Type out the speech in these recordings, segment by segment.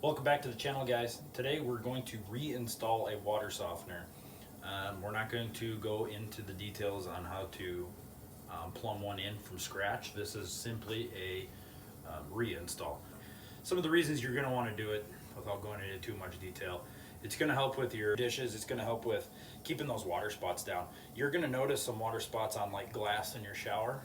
Welcome back to the channel, guys. Today we're going to reinstall a water softener. We're not going to go into the details on how to plumb one in from scratch. This is simply a reinstall. Some of the reasons you're going to want to do it, without going into too much detail, it's going to help with your dishes. It's going to help with keeping those water spots down. You're going to notice some water spots on like glass in your shower.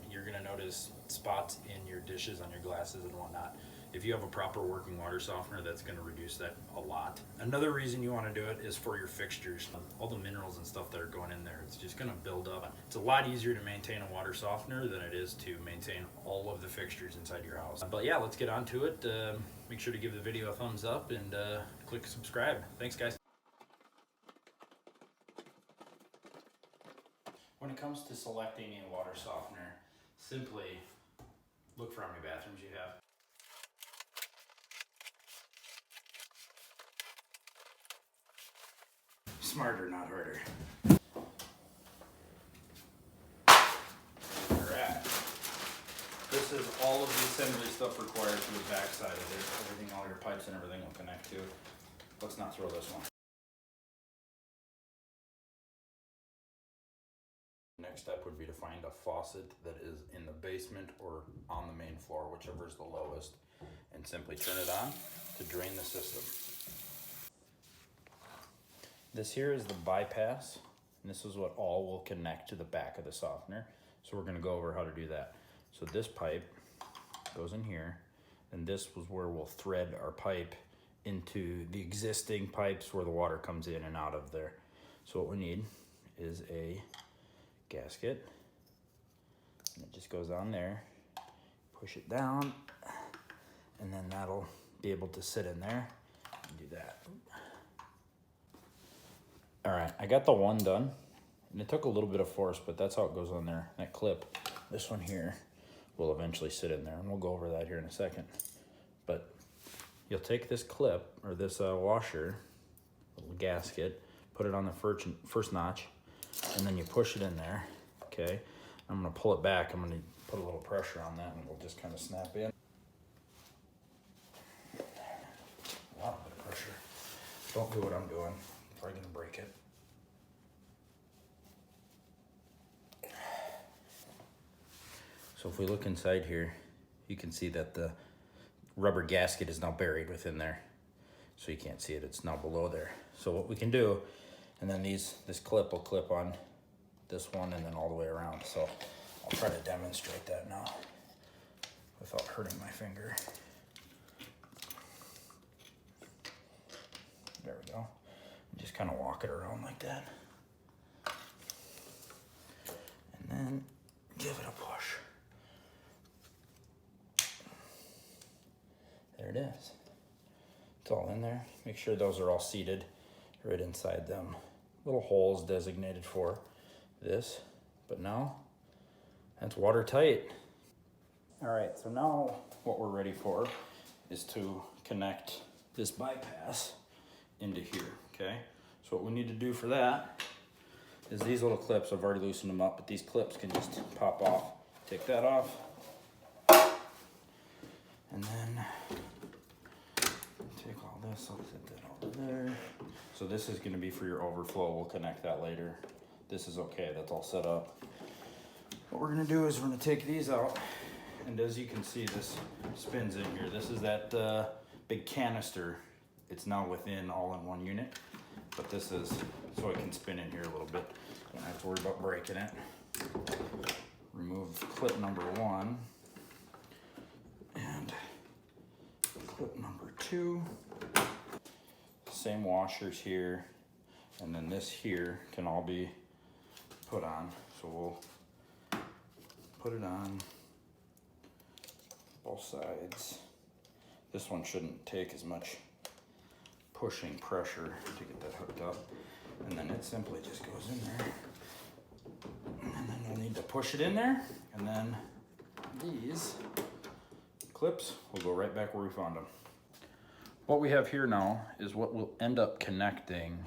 You're going to notice spots in your dishes on your glasses and whatnot. If you have a proper working water softener, that's going to reduce that a lot. Another reason you want to do it is for your fixtures. All the minerals and stuff that are going in there, it's just going to build up. It's a lot easier to maintain a water softener than it is to maintain all of the fixtures inside your house. But yeah, let's get on to it. Make sure to give the video a thumbs up and click subscribe. Thanks, guys. When it comes to selecting a water softener, simply look for how many bathrooms you have. Smarter, not harder. Alright. This is all of the assembly stuff required for the back side of it. Everything, all your pipes and everything will connect to. Let's not throw this one. Next step would be to find a faucet that is in the basement or on the main floor, whichever is the lowest, and simply turn it on to drain the system. This here is the bypass, and this is what all will connect to the back of the softener. So we're going to go over how to do that. So this pipe goes in here, and this was where we'll thread our pipe into the existing pipes where the water comes in and out of there. So what we need is a gasket, and it just goes on there. Push it down, and then that'll be able to sit in there and do that. All right, I got the one done, and it took a little bit of force, but that's how it goes on there. That clip, this one here, will eventually sit in there, and we'll go over that here in a second. But you'll take this clip, or this washer, little gasket, put it on the first notch, and then you push it in there, okay? I'm gonna pull it back. I'm gonna put a little pressure on that, and we'll just kind of snap in. A lot of pressure. Don't do what I'm doing. I'm probably gonna break it. So if we look inside here, you can see that the rubber gasket is now buried within there. So you can't see it, it's now below there. So what we can do, and then this clip will clip on this one and then all the way around. So I'll try to demonstrate that now without hurting my finger. There we go. Just kind of walk it around like that. And then give it a push. There it is. It's all in there. Make sure those are all seated right inside them. Little holes designated for this. But now, that's watertight. All right, so now what we're ready for is to connect this bypass into here, okay? So what we need to do for that is these little clips, I've already loosened them up, but these clips can just pop off. Take that off. And then take all this, I'll set that over there. So this is gonna be for your overflow. We'll connect that later. This is okay, that's all set up. What we're gonna do is we're gonna take these out, and as you can see, this spins in here. This is that big canister. It's now within all-in-one unit, but this is so it can spin in here a little bit. Don't have to worry about breaking it. Remove clip number 1 and clip number 2. Same washers here, and then this here can all be put on. So we'll put it on both sides. This one shouldn't take as much pushing pressure to get that hooked up, and then it simply just goes in there, and then you'll need to push it in there, and then these clips will go right back where we found them. What we have here now is what will end up connecting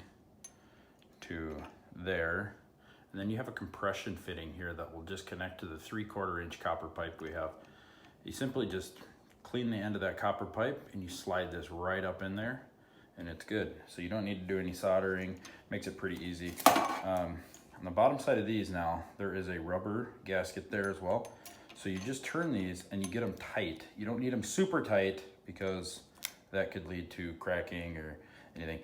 to there, and then you have a compression fitting here that will just connect to the 3/4 inch copper pipe we have. You simply just clean the end of that copper pipe and you slide this right up in there and it's good. So you don't need to do any soldering, makes it pretty easy. On the bottom side of these now, there is a rubber gasket there as well. So you just turn these and you get them tight. You don't need them super tight because that could lead to cracking or anything.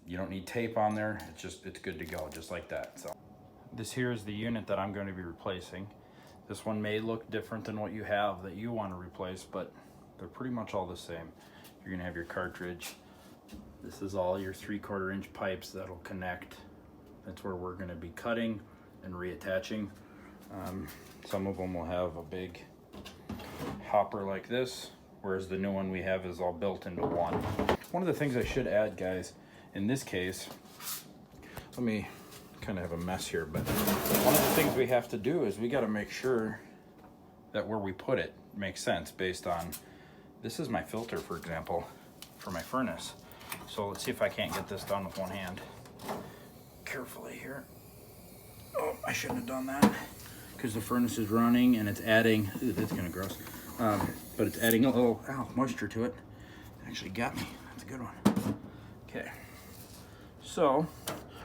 You don't need tape on there. It's good to go, just like that. So this here is the unit that I'm going to be replacing. This one may look different than what you have that you want to replace, but they're pretty much all the same. You're going to have your cartridge. This is all your 3/4 inch pipes that'll connect. That's where we're going to be cutting and reattaching. Some of them will have a big hopper like this, whereas the new one we have is all built into one. One of the things I should add, guys, in this case, let me kind of have a mess here, but one of the things we have to do is we got to make sure that where we put it makes sense based on, this is my filter, for example, for my furnace. So let's see if I can't get this done with one hand. Carefully here. Oh, I shouldn't have done that because the furnace is running and it's adding, ooh, that's kind of gross, but it's adding a little moisture to it. It actually got me. That's a good one. Okay, so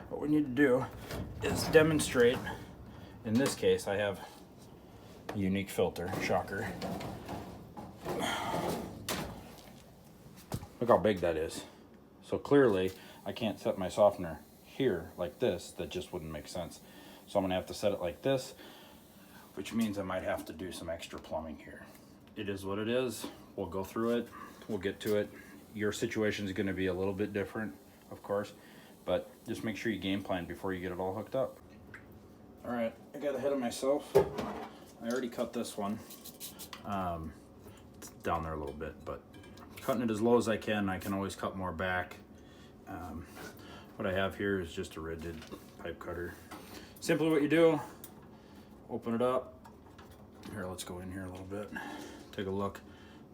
what we need to do is demonstrate. In this case, I have a unique filter, shocker. Look how big that is. So clearly, I can't set my softener here like this. That just wouldn't make sense. So I'm gonna have to set it like this, which means I might have to do some extra plumbing here. It is what it is. We'll go through it. We'll get to it. Your situation is gonna be a little bit different, of course, but just make sure you game plan before you get it all hooked up. All right, I got ahead of myself. I already cut this one. It's down there a little bit, but cutting it as low as I can. I can always cut more back. What I have here is just a rigid pipe cutter. Simply what you do, open it up. Here, let's go in here a little bit. Take a look.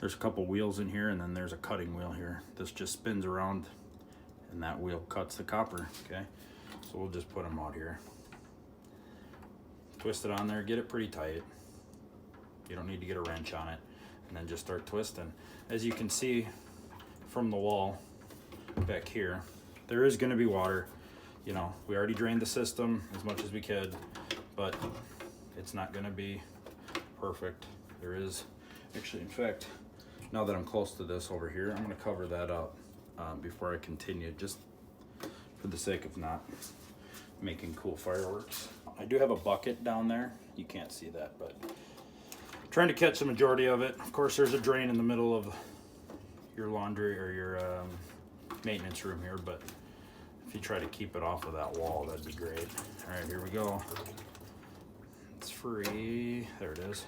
There's a couple wheels in here and then there's a cutting wheel here. This just spins around and that wheel cuts the copper, okay? So we'll just put them out here. Twist it on there, get it pretty tight. You don't need to get a wrench on it. And then just start twisting. As you can see from the wall back here, there is gonna be water. You know, we already drained the system as much as we could, but it's not gonna be perfect. There is, actually, in fact, now that I'm close to this over here, I'm gonna cover that up before I continue, just for the sake of not making cool fireworks. I do have a bucket down there. You can't see that, but trying to catch the majority of it. Of course, there's a drain in the middle of your laundry or your maintenance room here, but if you try to keep it off of that wall, that'd be great. All right, here we go. It's free. There it is.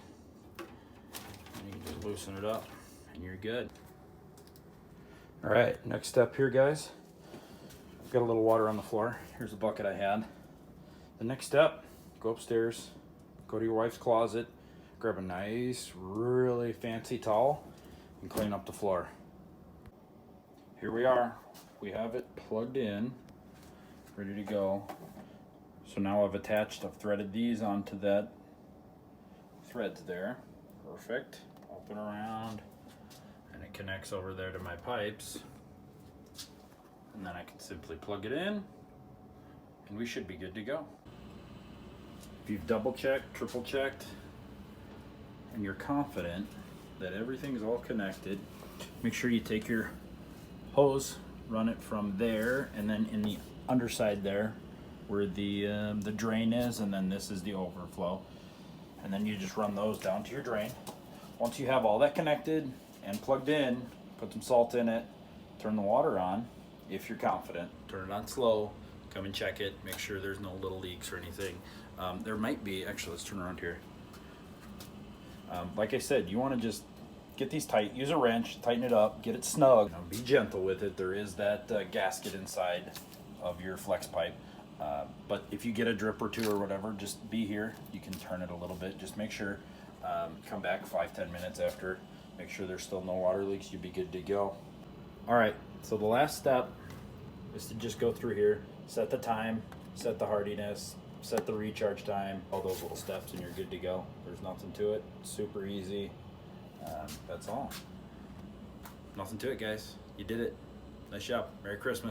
And you can just loosen it up and you're good. All right, next step here, guys. Got a little water on the floor. Here's the bucket I had. The next step, go upstairs, go to your wife's closet, grab a nice, really fancy towel and clean up the floor. Here we are. We have it plugged in, ready to go. So now I've threaded these onto that threads there. Perfect. Open around and it connects over there to my pipes. And then I can simply plug it in and we should be good to go. If you've double checked, triple checked, and you're confident that everything's all connected, make sure you take your hose, run it from there, and then in the underside there where the drain is, and then this is the overflow. And then you just run those down to your drain. Once you have all that connected and plugged in, put some salt in it, turn the water on. If you're confident, turn it on slow, come and check it, make sure there's no little leaks or anything. There might be, actually, let's turn around here. Like I said, you want to just get these tight, use a wrench, tighten it up, get it snug. You know, be gentle with it. There is that gasket inside of your flex pipe. But if you get a drip or two or whatever, just be here. You can turn it a little bit. Just make sure, come back 5-10 minutes after, make sure there's still no water leaks. You'll be good to go. All right, so the last step is to just go through here, set the time, set the hardiness, set the recharge time, all those little steps, and you're good to go. There's nothing to it. Super easy. That's all. nothing to it, guys. You did it. Nice job. Merry Christmas.